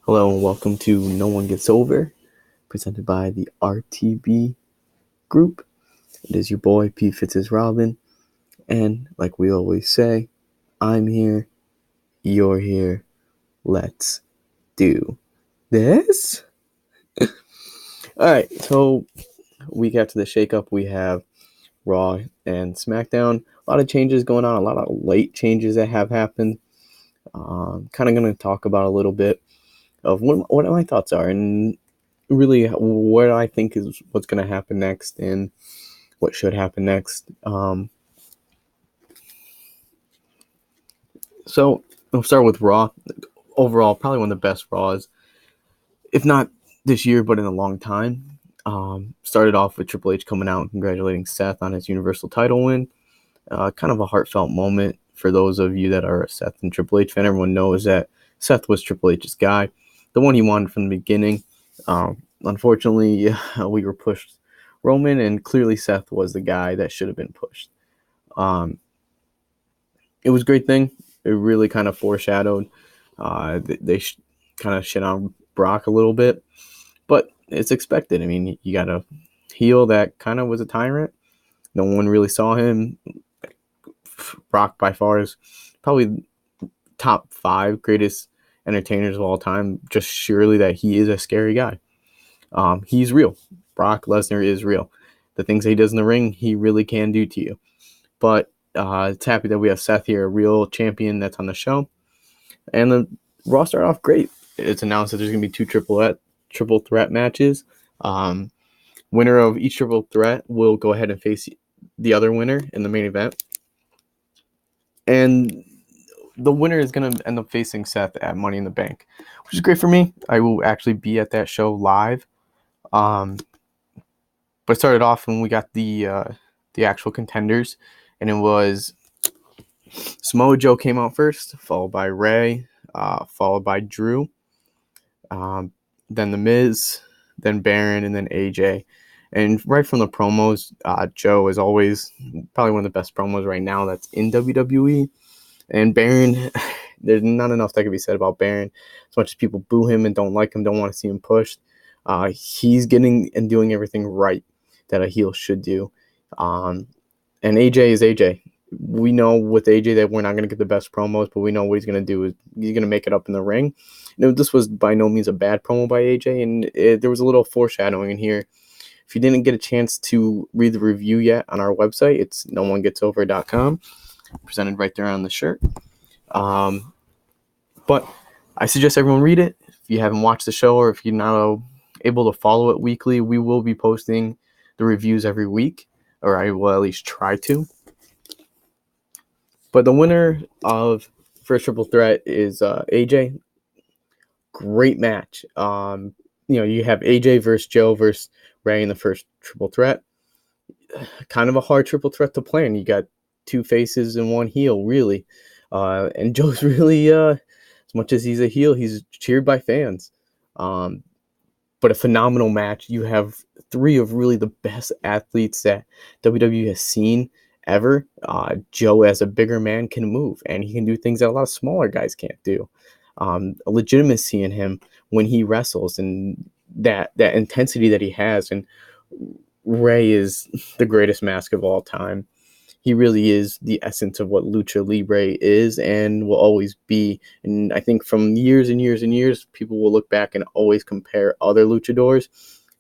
Hello and welcome to No One Gets Over, presented by the RTB Group. It is your boy, P. Fitz's Robin, and like we always say, I'm here, you're here, let's do this. Alright, so week after the shakeup, we have Raw and Smackdown. A lot of changes going on, a lot of late changes that have happened. Kind of going to talk about a little bit of what my thoughts are and really what I think is what's going to happen next and what should happen next. So I'll start with Raw. Overall, probably one of the best Raws, if not this year, but in a long time. Started off with Triple H coming out and congratulating Seth on his Universal title win. Kind of a heartfelt moment for those of you that are a Seth and Triple H fan. Everyone knows that Seth was Triple H's guy, the one he wanted from the beginning. Unfortunately, we were pushed Roman, and clearly Seth was the guy that should have been pushed. It was a great thing. It really kind of foreshadowed. They kind of shit on Brock a little bit, but it's expected. I mean, you got a heel that kind of was a tyrant. No one really saw him. Brock by far is probably top 5 greatest entertainers of all time, just surely that he is a scary guy. He's real. Brock Lesnar is real. The things that he does in the ring, he really can do to you. But it's happy that we have Seth here, a real champion that's on the show. And the Raw started off great. It's announced that there's going to be 2 triple threat matches. Winner of each triple threat will go ahead and face the other winner in the main event. And the winner is going to end up facing Seth at Money in the Bank, which is great for me. I will actually be at that show live. But it started off when we got the actual contenders, and it was Samoa Joe came out first, followed by Ray, followed by Drew, then The Miz, then Baron, and then AJ. And right from the promos, Joe is always probably one of the best promos right now that's in WWE. And Baron, there's not enough that can be said about Baron. As much as people boo him and don't like him, don't want to see him pushed, he's getting and doing everything right that a heel should do. And AJ is AJ. We know with AJ that we're not going to get the best promos, but we know what he's going to do is he's going to make it up in the ring. This was by no means a bad promo by AJ, and there was a little foreshadowing in here. If you didn't get a chance to read the review yet on our website, it's NOONEGETSOVER.com, presented right there on the shirt. But I suggest everyone read it. If you haven't watched the show or if you're not able to follow it weekly, we will be posting the reviews every week, or I will at least try to. But the winner of first triple threat is AJ. Great match. You have AJ versus Joe versus Ray in the first triple threat. Kind of a hard triple threat to plan. You got 2 faces and 1 heel, really. And Joe's really, as much as he's a heel, he's cheered by fans. But a phenomenal match. You have 3 of really the best athletes that WWE has seen ever. Joe, as a bigger man, can move, and he can do things that a lot of smaller guys can't do. A legitimacy in him when he wrestles, and that intensity that he has. And Ray is the greatest mask of all time. He really is the essence of what Lucha Libre is and will always be. And I think from years and years and years, people will look back and always compare other luchadors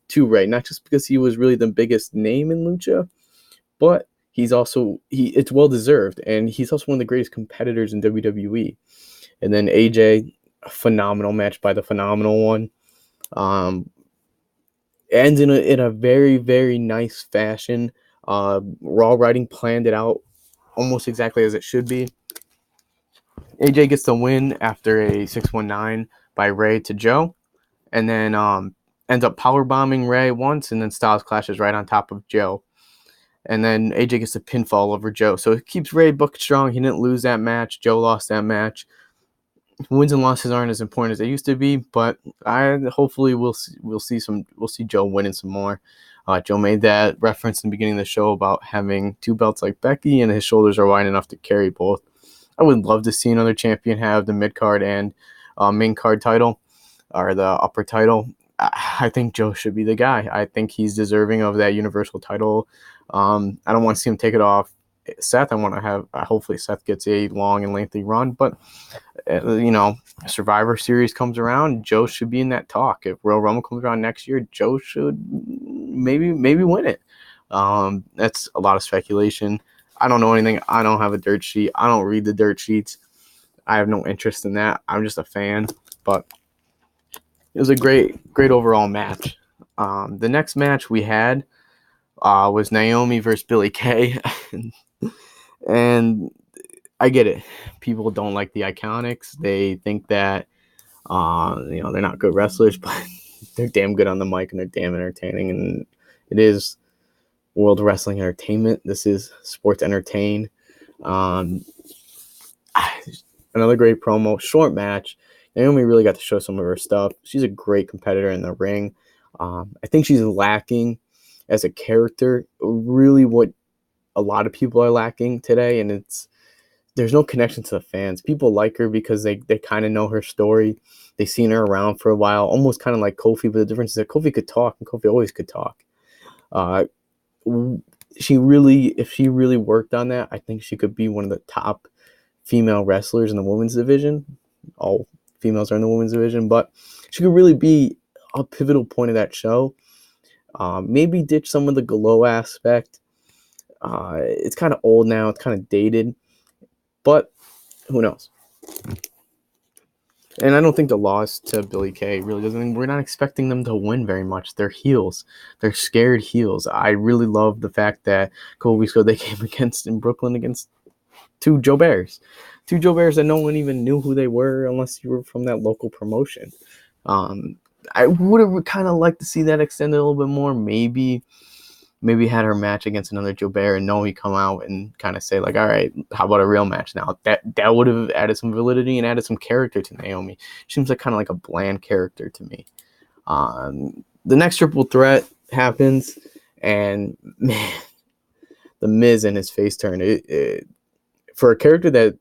to Ray, not just because he was really the biggest name in Lucha, but it's well deserved, and he's also one of the greatest competitors in WWE. And then AJ, a phenomenal match by the phenomenal one. Ends in a very, very nice fashion. Raw writing planned it out almost exactly as it should be. AJ gets the win after a 619 by Ray to Joe, and then ends up powerbombing Ray once, and then Styles clashes right on top of Joe. And then AJ gets a pinfall over Joe. So it keeps Ray booked strong. He didn't lose that match. Joe lost that match. Wins and losses aren't as important as they used to be, but hopefully we'll see Joe winning some more. Joe made that reference in the beginning of the show about having 2 belts like Becky, and his shoulders are wide enough to carry both. I would love to see another champion have the mid card and main card title. or the upper title, I think Joe should be the guy. I think he's deserving of that Universal title. I don't want to see him take it off Seth. I want to have hopefully Seth gets a long and lengthy run, but Survivor Series comes around, Joe should be in that talk. If Royal Rumble comes around next year, Joe should maybe win it. That's a lot of speculation. I don't know anything. I don't have a dirt sheet. I don't read the dirt sheets. I have no interest in that. I'm just a fan. But it was a great overall match. The next match we had was Naomi versus Billie Kay. And I get it. People don't like the Iconics. They think that they're not good wrestlers, but they're damn good on the mic and they're damn entertaining. And it is World Wrestling Entertainment. This is Sports Entertain. Another great promo, short match. Naomi really got to show some of her stuff. She's a great competitor in the ring. I think she's lacking as a character, really what a lot of people are lacking today, and there's no connection to the fans. People like her because they kind of know her story. They've seen her around for a while, almost kind of like Kofi, but the difference is that Kofi could talk, and Kofi always could talk. If she really worked on that, I think she could be one of the top female wrestlers in the women's division. All females are in the women's division, but she could really be a pivotal point of that show. Maybe ditch some of the glow aspect. It's kind of old now. It's kind of dated, but who knows? And I don't think the loss to Billie Kay really does anything. We're not expecting them to win very much. They're heels. They're scared heels. I really love the fact that a couple weeks ago they came against in Brooklyn against two Joe Bears. Two Joe Bears that no one even knew who they were unless you were from that local promotion. I would have kind of liked to see that extended a little bit more. Maybe had her match against another Joe Bear and Noe come out and kind of say like, all right, how about a real match now? That would have added some validity and added some character to Naomi. She seems like kind of like a bland character to me. The next triple threat happens, and man, the Miz and his face turn. For a character that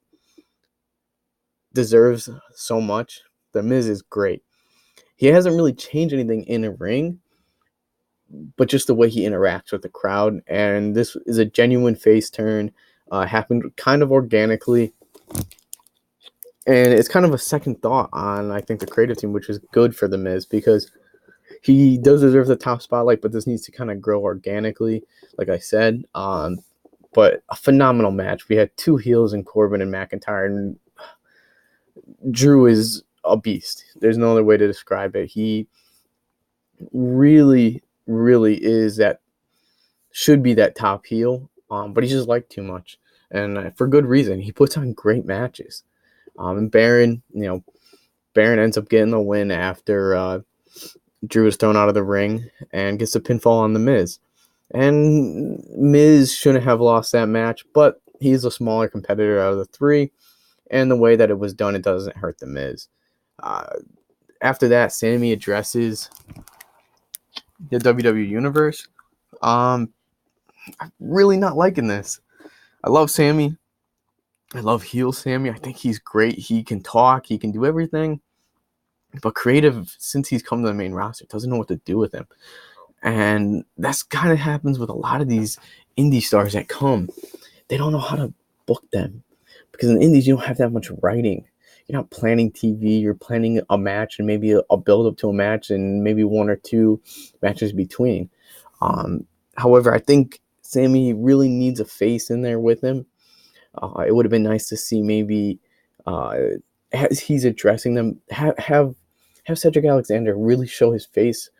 deserves so much, the Miz is great. He hasn't really changed anything in a ring, but just the way he interacts with the crowd. And this is a genuine face turn. Happened kind of organically. And it's kind of a second thought on, I think, the creative team, which is good for The Miz because he does deserve the top spotlight, but this needs to kind of grow organically, like I said. But a phenomenal match. We had two heels in Corbin and McIntyre, and Drew is a beast. There's no other way to describe it. He really is should be that top heel, but he's just liked too much, and for good reason. He puts on great matches. And Baron ends up getting the win after Drew is thrown out of the ring and gets a pinfall on the Miz. And Miz shouldn't have lost that match, but he's a smaller competitor out of the three, and the way that it was done, it doesn't hurt the Miz. After that, Sammy addresses the WWE Universe. I'm really not liking this. I love Sammy. I love heel Sammy. I think he's great. He can talk. He can do everything. But creative, since he's come to the main roster, doesn't know what to do with him. And that's kind of happens with a lot of these indie stars that come. They don't know how to book them. Because in the indies, you don't have that much writing. You're not planning TV. You're planning a match and maybe a build-up to a match and maybe one or two matches between. However, I think Sammy really needs a face in there with him. It would have been nice to see maybe as he's addressing them, have Cedric Alexander really show his face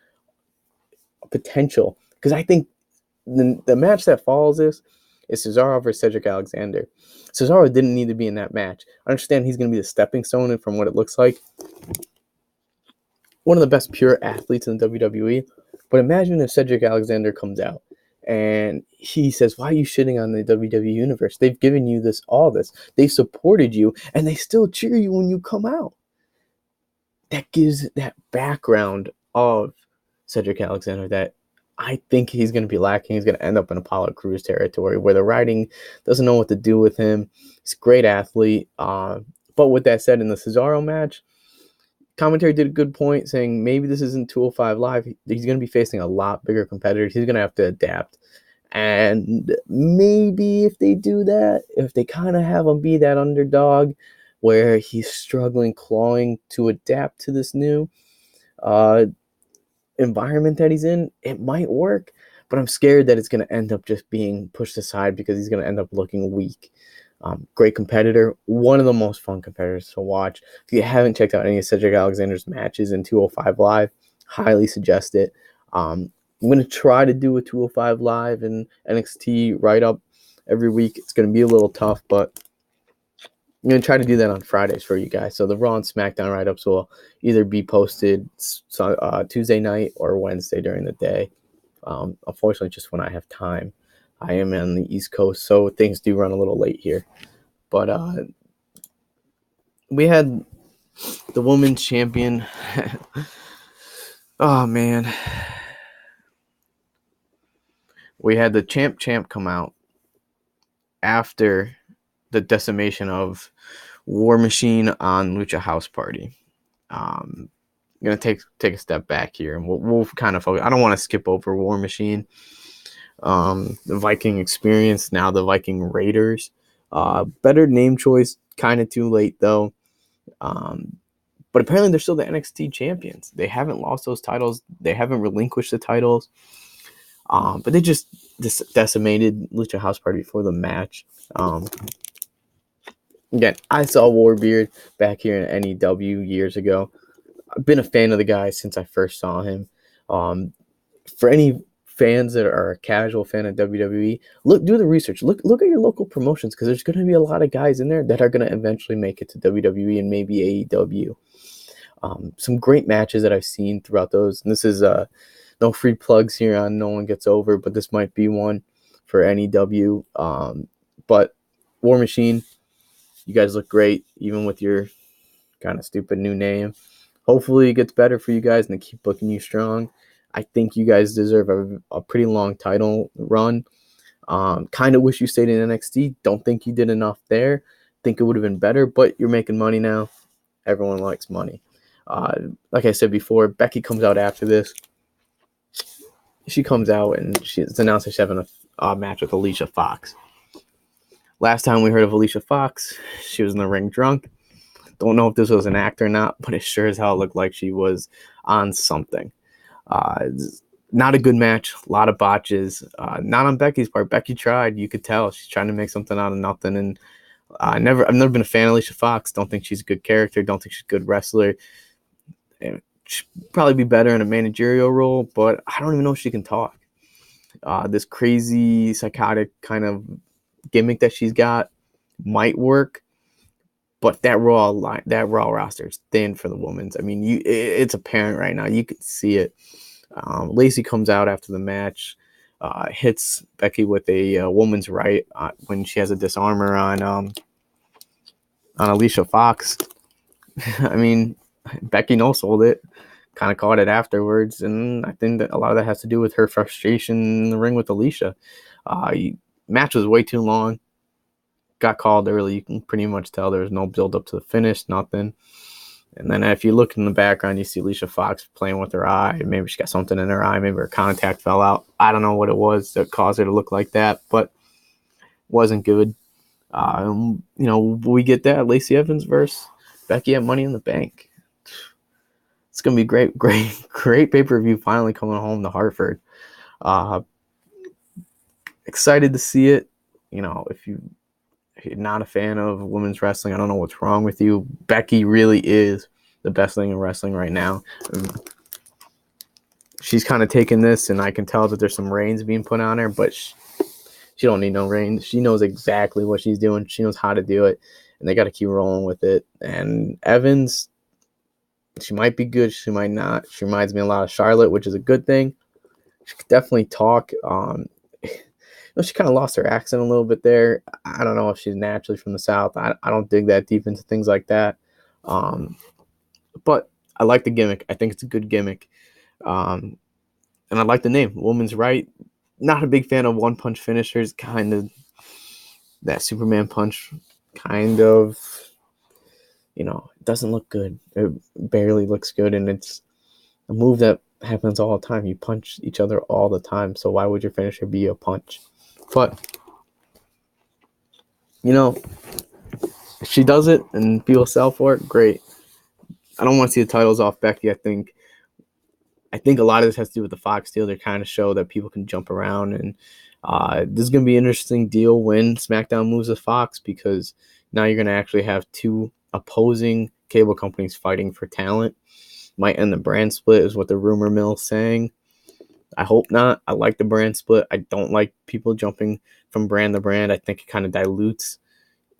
potential. Because I think the match that follows this is Cesaro versus Cedric Alexander. Cesaro didn't need to be in that match. I understand he's going to be the stepping stone from what it looks like. One of the best pure athletes in the WWE. But imagine if Cedric Alexander comes out and he says, why are you shitting on the WWE Universe? They've given you all this. They supported you, and they still cheer you when you come out. That gives that background of Cedric Alexander that I think he's going to be lacking. He's going to end up in Apollo Crews territory where the writing doesn't know what to do with him. He's a great athlete. But with that said, in the Cesaro match, commentary did a good point saying maybe this isn't 205 Live. He's going to be facing a lot bigger competitors. He's going to have to adapt. And maybe if they do that, if they kind of have him be that underdog where he's struggling, clawing to adapt to this new environment that he's in, it might work. But I'm scared that it's going to end up just being pushed aside because he's going to end up looking weak. Great competitor, one of the most fun competitors to watch. If you haven't checked out any of Cedric Alexander's matches in 205 Live, highly suggest it. I'm going to try to do a 205 Live and NXT write-up every week. It's going to be a little tough, but I'm going to try to do that on Fridays for you guys. So the Raw and SmackDown write-ups will either be posted Tuesday night or Wednesday during the day. Unfortunately, just when I have time. I am on the East Coast, so things do run a little late here. But we had the women's champion. Oh, man. We had the champ come out after the decimation of War Machine on Lucha House Party. I'm going to take a step back here, and we'll kind of focus. I don't want to skip over War Machine. The Viking Experience, now the Viking Raiders. Better name choice, kind of too late though. But apparently they're still the NXT champions. They haven't lost those titles. They haven't relinquished the titles. But they just decimated Lucha House Party before the match. Again, I saw Warbeard back here in NEW years ago. I've been a fan of the guy since I first saw him. For any fans that are a casual fan of WWE, do the research. Look at your local promotions, because there's going to be a lot of guys in there that are going to eventually make it to WWE and maybe AEW. Some great matches that I've seen throughout those. And this is no free plugs here on No One Gets Over, but this might be one for NEW. But War Machine, you guys look great, even with your kind of stupid new name. Hopefully it gets better for you guys and they keep booking you strong. I think you guys deserve a pretty long title run. Kind of wish you stayed in NXT. Don't think you did enough there. Think it would have been better, but you're making money now. Everyone likes money. Like I said before, Becky comes out after this. She comes out and she's announced that she's having a match with Alicia Fox. Last time we heard of Alicia Fox, she was in the ring drunk. Don't know if this was an act or not, but it sure as hell looked like she was on something. Not a good match, a lot of botches. Not on Becky's part. Becky tried. You could tell she's trying to make something out of nothing. And I've never been a fan of Alicia Fox. Don't think she's a good character. Don't think she's a good wrestler. She'd probably be better in a managerial role, but I don't even know if she can talk. This crazy, psychotic kind of gimmick that she's got might work, but that Raw roster is thin for the women's. I mean, it's apparent right now. You could see it. Lacey comes out after the match, hits Becky with a woman's right when she has a disarmer on Alicia Fox. I mean, Becky no-sold it, kind of caught it afterwards, and I think that a lot of that has to do with her frustration in the ring with Alicia. Match was way too long. Got called early. You can pretty much tell there was no build up to the finish, nothing. And then if you look in the background, you see Alicia Fox playing with her eye. Maybe she got something in her eye. Maybe her contact fell out. I don't know what it was that caused her to look like that, but wasn't good. We get that. Lacey Evans versus Becky at Money in the Bank. It's going to be great pay-per-view finally coming home to Hartford. Excited to see it. If you're not a fan of women's wrestling, I don't know what's wrong with you. Becky really is the best thing in wrestling right now. She's kind of taken this, and I can tell that there's some reins being put on her, but she don't need no reins. She knows exactly what she's doing. She knows how to do it, and they got to keep rolling with it. And Evans, she might be good. She might not. She reminds me a lot of Charlotte, which is a good thing. She could definitely talk. She kind of lost her accent a little bit there. I don't know if she's naturally from the South. I don't dig that deep into things like that. But I like the gimmick. I think it's a good gimmick. And I like the name, Woman's Right. Not a big fan of one-punch finishers. Kind of that Superman punch kind of it doesn't look good. It barely looks good, and it's a move that happens all the time. You punch each other all the time, so why would your finisher be a punch? But, if she does it and people sell for it, great. I don't want to see the titles off Becky. I think a lot of this has to do with the Fox deal. They kind of show that people can jump around, and this is going to be an interesting deal when SmackDown moves to Fox, because now you're going to actually have two opposing cable companies fighting for talent. Might end the brand split, is what the rumor mill is saying. I hope not. I like the brand split. I don't like people jumping from brand to brand. I think it kind of dilutes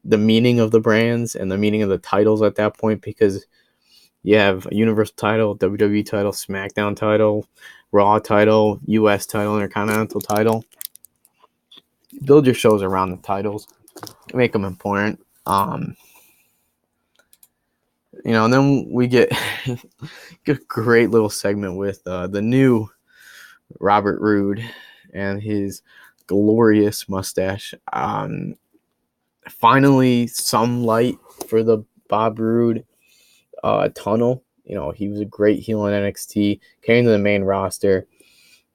the meaning of the brands and the meaning of the titles at that point, because you have a Universal title, WWE title, SmackDown title, Raw title, US title, Intercontinental title. Build your shows around the titles. Make them important. And then we get a great little segment with the new Robert Roode and his glorious mustache. Finally, some light for the Bob Roode tunnel. He was a great heel in NXT, came to the main roster,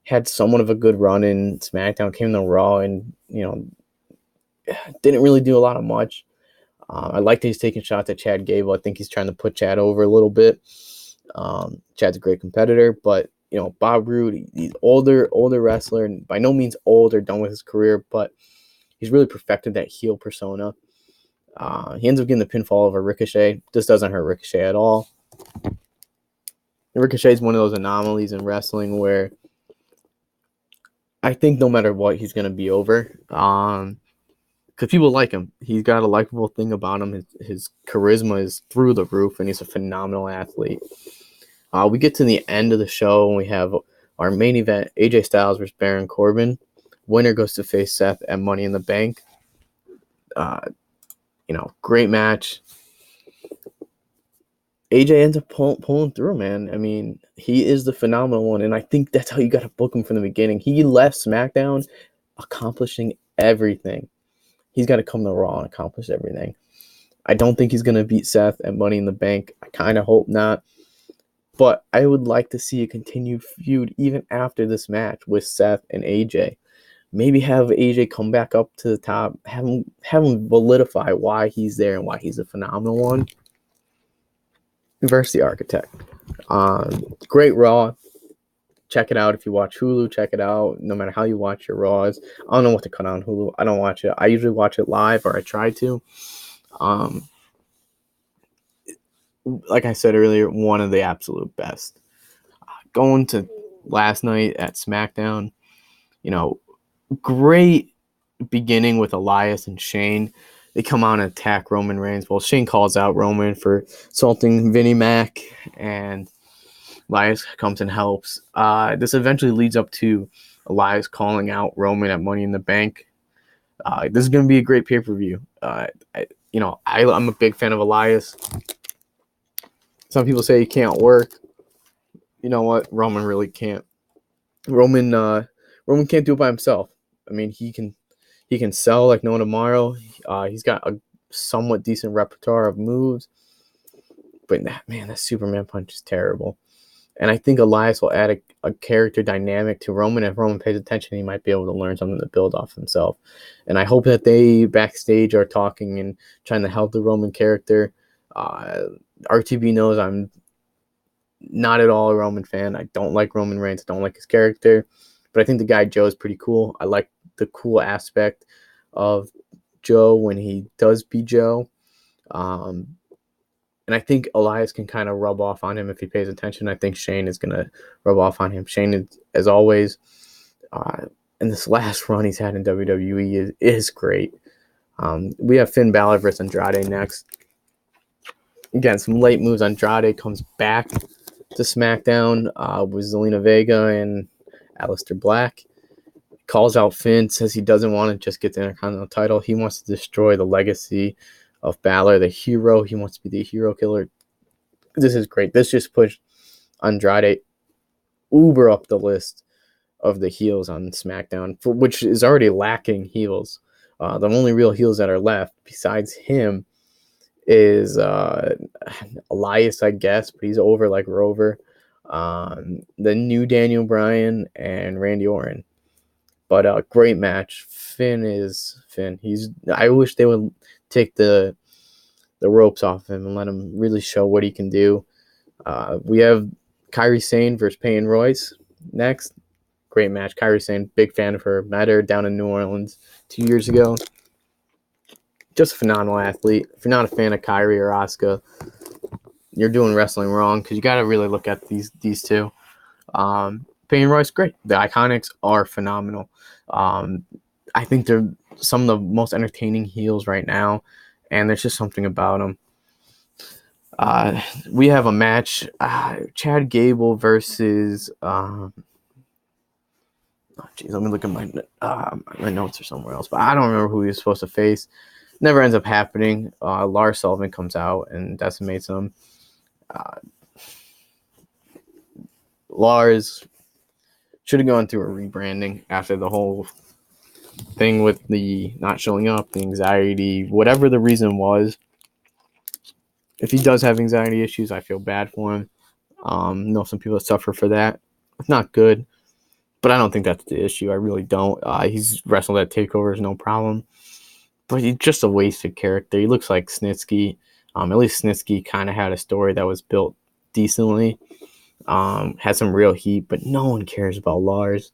had somewhat of a good run in SmackDown, came to Raw, and didn't really do a lot of much. I like that he's taking shots at Chad Gable. I think he's trying to put Chad over a little bit. Chad's a great competitor, but Bob Roode, he's older wrestler, and by no means old or done with his career, but he's really perfected that heel persona. He ends up getting the pinfall over Ricochet. This doesn't hurt Ricochet at all. Ricochet is one of those anomalies in wrestling where I think no matter what, he's going to be over. Because people like him. He's got a likable thing about him. His charisma is through the roof, and he's a phenomenal athlete. We get to the end of the show, and we have our main event, AJ Styles versus Baron Corbin. Winner goes to face Seth at Money in the Bank. Great match. AJ ends up pulling through, man. I mean, he is the phenomenal one, and I think that's how you got to book him from the beginning. He left SmackDown accomplishing everything. He's got to come to Raw and accomplish everything. I don't think he's going to beat Seth at Money in the Bank. I kind of hope not. But I would like to see a continued feud even after this match with Seth and AJ. Maybe have AJ come back up to the top, have him validify why he's there and why he's a phenomenal one. Versus the Architect. Great Raw. Check it out if you watch Hulu. Check it out no matter how you watch your Raws. I don't know what to cut on Hulu. I don't watch it. I usually watch it live, or I try to. Like I said earlier, one of the absolute best. Going to last night at SmackDown, great beginning with Elias and Shane. They come out and attack Roman Reigns. Well, Shane calls out Roman for assaulting Vinnie Mac, and Elias comes and helps. This eventually leads up to Elias calling out Roman at Money in the Bank. This is going to be a great pay-per-view. I'm a big fan of Elias. Some people say he can't work. You know what? Roman really can't. Roman can't do it by himself. I mean, he can sell like no tomorrow. He's got a somewhat decent repertoire of moves. But that Superman punch is terrible. And I think Elias will add a character dynamic to Roman. If Roman pays attention, he might be able to learn something to build off himself. And I hope that they backstage are talking and trying to help the Roman character. RTB knows I'm not at all a Roman fan. I don't like Roman Reigns. I don't like his character. But I think the guy Joe is pretty cool. I like the cool aspect of Joe when he does be Joe. And I think Elias can kind of rub off on him if he pays attention. I think Shane is going to rub off on him. Shane, is, as always, in this last run he's had in WWE is great. We have Finn Balor versus Andrade next. Again, some late moves. Andrade comes back to SmackDown with Zelina Vega and Aleister Black. Calls out Finn, says he doesn't want to just get the Intercontinental title. He wants to destroy the legacy of Balor, the hero. He wants to be the hero killer. This is great. This just pushed Andrade uber up the list of the heels on SmackDown, which is already lacking heels. The only real heels that are left besides him is Elias, I guess, but he's over like Rover. The new Daniel Bryan and Randy Orton. But great match. Finn is Finn. I wish they would take the ropes off him and let him really show what he can do. We have Kairi Sane versus Peyton Royce next. Great match. Kairi Sane, big fan of her. Met her down in New Orleans 2 years ago. Just a phenomenal athlete. If you're not a fan of Kairi or Asuka, you're doing wrestling wrong, because you got to really look at these two. Peyton Royce, great. The Iconics are phenomenal. I think they're some of the most entertaining heels right now, and there's just something about them. We have a match, Chad Gable versus let me look at my notes or somewhere else, but I don't remember who he was supposed to face. Never ends up happening. Lars Sullivan comes out and decimates him. Lars should have gone through a rebranding after the whole thing with the not showing up, the anxiety, whatever the reason was. If he does have anxiety issues, I feel bad for him. Know some people that suffer for that. It's not good, but I don't think that's the issue. I really don't. He's wrestled at takeovers, no problem. But he's just a wasted character. He looks like Snitsky. At least Snitsky kind of had a story that was built decently. Had some real heat, but no one cares about Lars.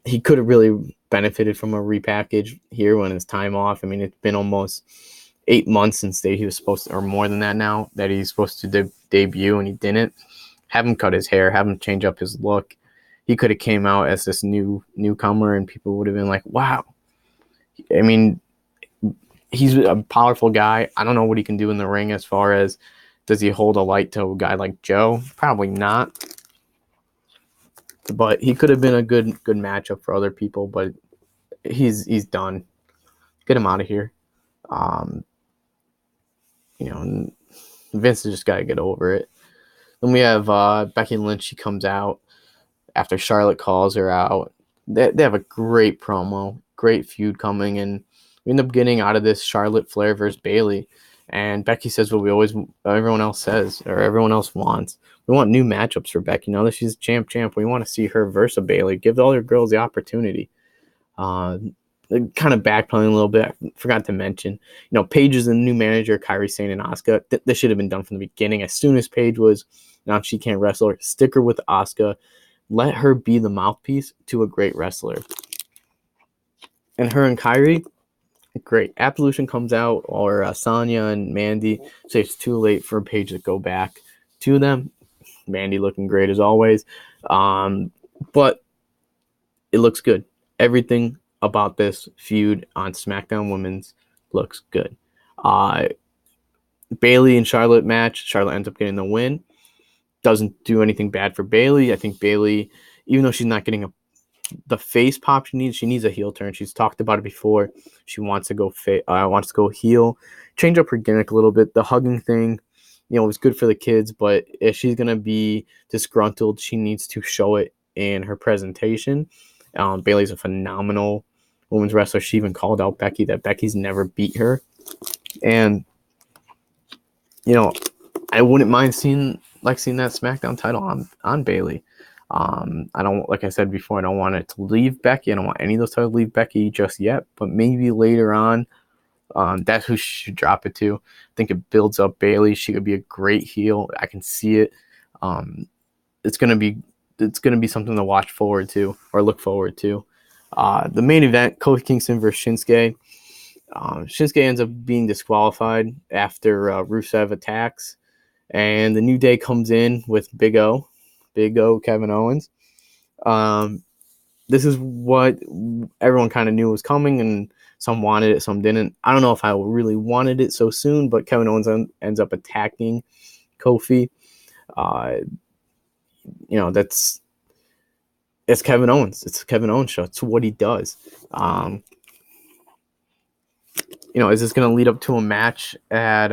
He could have really benefited from a repackage here when his time off. I mean, it's been almost 8 months since he was supposed to, or more than that now, that he's supposed to debut, and he didn't. Have him cut his hair, have him change up his look. He could have came out as this newcomer, and people would have been like, wow. I mean, he's a powerful guy. I don't know what he can do in the ring as far as, does he hold a light to a guy like Joe? Probably not. But he could have been a good matchup for other people, but he's done. Get him out of here. Vince has just got to get over it. Then we have Becky Lynch. She comes out after Charlotte calls her out. They have a great promo, great feud coming, and we end up getting out of this Charlotte Flair versus Bayley. And Becky says what everyone else says, or everyone else wants. We want new matchups for Becky. Now that she's champ, we want to see her versus Bayley. Give all your girls the opportunity. Kind of backpedaling a little bit. I forgot to mention, Paige is the new manager, Kairi Sane and Asuka. This should have been done from the beginning. As soon as Paige was announced she can't wrestle, stick her with Asuka. Let her be the mouthpiece to a great wrestler. And her and Kairi, great. Absolution comes out, or Sonya and Mandy say it's too late for Paige to go back to them. Mandy looking great as always. But it looks good. Everything about this feud on SmackDown Women's looks good. Bayley and Charlotte match. Charlotte ends up getting the win. Doesn't do anything bad for Bayley. I think Bayley, even though she's not getting the face pop she needs a heel turn. She's talked about it before. She wants to go heel. Change up her gimmick a little bit. The hugging thing, was good for the kids, but if she's going to be disgruntled, she needs to show it in her presentation. Bayley's a phenomenal women's wrestler. She even called out Becky that Becky's never beat her. And, I wouldn't mind seeing that SmackDown title on Bayley. I don't, like I said before, I don't want it to leave Becky. I don't want any of those titles to leave Becky just yet, but maybe later on, that's who she should drop it to. I think it builds up Bayley. She could be a great heel. I can see it. It's gonna be something to look forward to. The main event, Kofi Kingston versus Shinsuke. Shinsuke ends up being disqualified after Rusev attacks, and the New Day comes in with Big O, Kevin Owens. This is what everyone kind of knew was coming, and some wanted it, some didn't. I don't know if I really wanted it so soon, but Kevin Owens ends up attacking Kofi. It's Kevin Owens. It's a Kevin Owens show. It's what he does. Is this going to lead up to a match at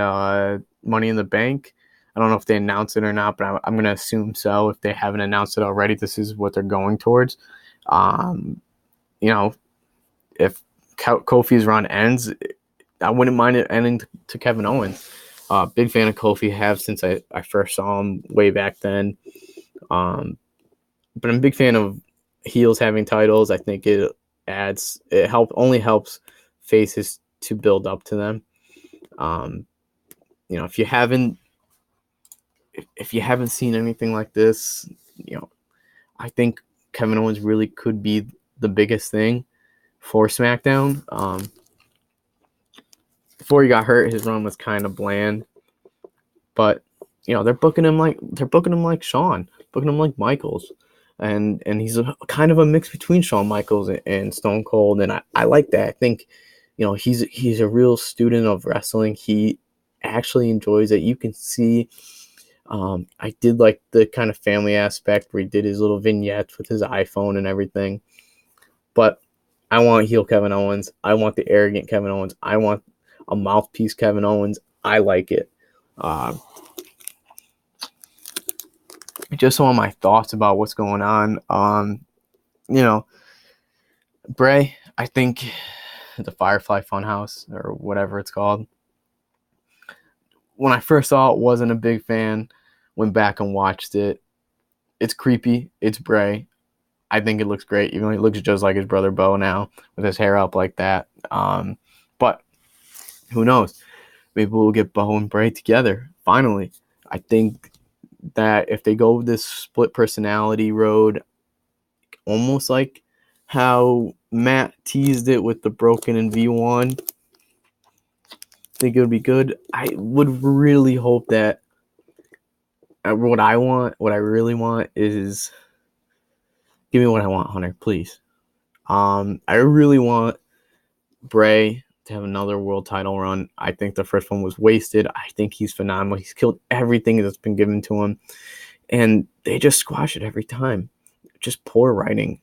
Money in the Bank? I don't know if they announced it or not, but I'm going to assume so. If they haven't announced it already, this is what they're going towards. If Kofi's run ends, I wouldn't mind it ending to Kevin Owens. Big fan of Kofi, have since I first saw him way back then. But I'm a big fan of heels having titles. I think it only helps faces to build up to them. If you haven't seen anything like this, I think Kevin Owens really could be the biggest thing for Smackdown. Before he got hurt, his run was kind of bland, but they're booking him like Shawn, booking him like Michaels, and he's kind of a mix between Shawn Michaels and Stone Cold, and I like that. I think he's a real student of wrestling. He actually enjoys it. You can see. I did like the kind of family aspect where he did his little vignettes with his iPhone and everything. But I want heel Kevin Owens. I want the arrogant Kevin Owens. I want a mouthpiece Kevin Owens. I like it. Just some of my thoughts about what's going on. Bray, I think the Firefly Funhouse or whatever it's called. When I first saw it, wasn't a big fan. Went back and watched it. It's creepy. It's Bray. I think it looks great, even though he looks just like his brother Bo now with his hair up like that. But who knows? Maybe we'll get Bo and Bray together finally. I think that if they go this split personality road, almost like how Matt teased it with the Broken and V1, I think it would be good. I would really hope that what I really want is give me what I want, Hunter, please. I really want Bray to have another world title run. I think the first one was wasted. I think he's phenomenal. He's killed everything that's been given to him, and they just squash it every time. Just poor writing.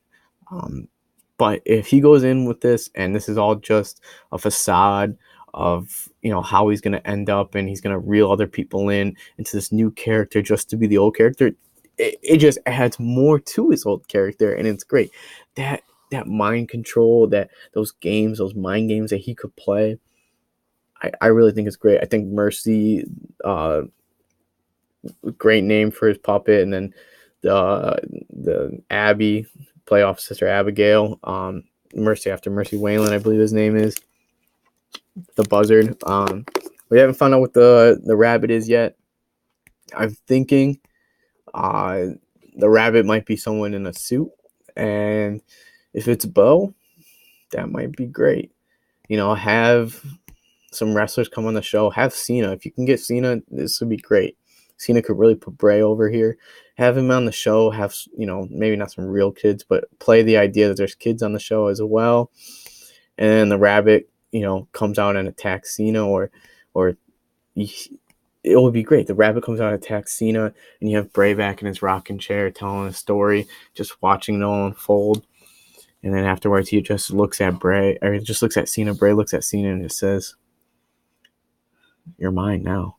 But if he goes in with this, and this is all just a facade of how he's going to end up, and he's going to reel other people into this new character just to be the old character, it just adds more to his old character, and it's great. That mind control, those mind games that he could play, I really think it's great. I think Mercy, great name for his puppet, and then the Abby, playoff sister Abigail, Mercy after Mercy Whalen, I believe his name is. The Buzzard. We haven't found out what the rabbit is yet. I'm thinking the rabbit might be someone in a suit, and if it's Bo, that might be great. Have some wrestlers come on the show. Have Cena. If you can get Cena, this would be great. Cena could really put Bray over here. Have him on the show. Have, maybe not some real kids, but play the idea that there's kids on the show as well. And the rabbit, comes out and attacks Cena, or it would be great. The rabbit comes out and attacks Cena, and you have Bray back in his rocking chair telling a story, just watching it all unfold. And then afterwards, he just looks at Bray, or he just looks at Cena. Bray looks at Cena and just says, "You're mine now."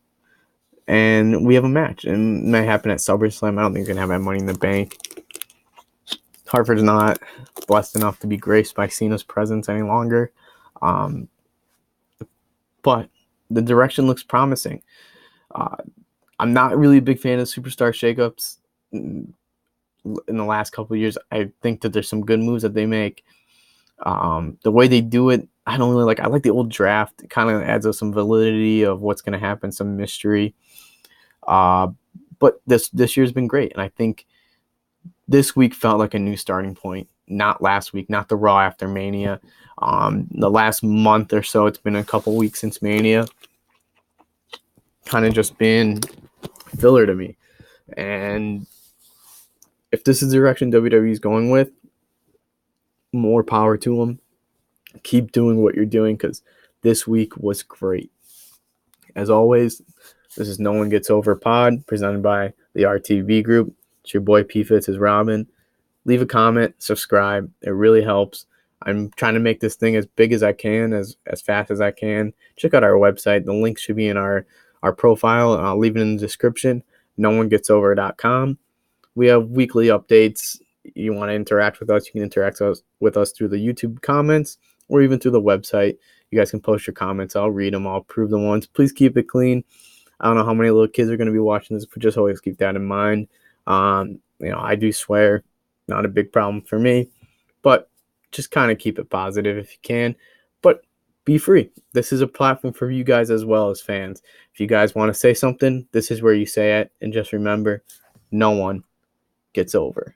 And we have a match, and it might happen at SummerSlam. I don't think you're gonna have that Money in the Bank. Hartford's not blessed enough to be graced by Cena's presence any longer. But the direction looks promising. I'm not really a big fan of superstar shakeups in the last couple of years. I think that there's some good moves that they make. The way they do it, I don't really like. I like the old draft. It kind of adds up some validity of what's going to happen, some mystery. But this year's been great, and I think this week felt like a new starting point. Not last week, not the Raw after Mania. The last month or so, it's been a couple weeks since Mania. Kind of just been filler to me. And if this is the direction WWE is going with, more power to them. Keep doing what you're doing, because this week was great. As always, this is No One Gets Over Pod, presented by the RTV Group. It's your boy P. Fitz is Robin. Leave a comment, subscribe. It really helps. I'm trying to make this thing as big as I can, as fast as I can. Check out our website. The link should be in our profile. I'll leave it in the description. NoOneGetsOver.com. We have weekly updates. You want to interact with us, you can interact with us through the YouTube comments or even through the website. You guys can post your comments. I'll read them. I'll approve the ones. Please keep it clean. I don't know how many little kids are going to be watching this, but just always keep that in mind. I do swear, not a big problem for me, but just kind of keep it positive if you can. But be free. This is a platform for you guys as well as fans. If you guys want to say something, this is where you say it. And just remember, no one gets over.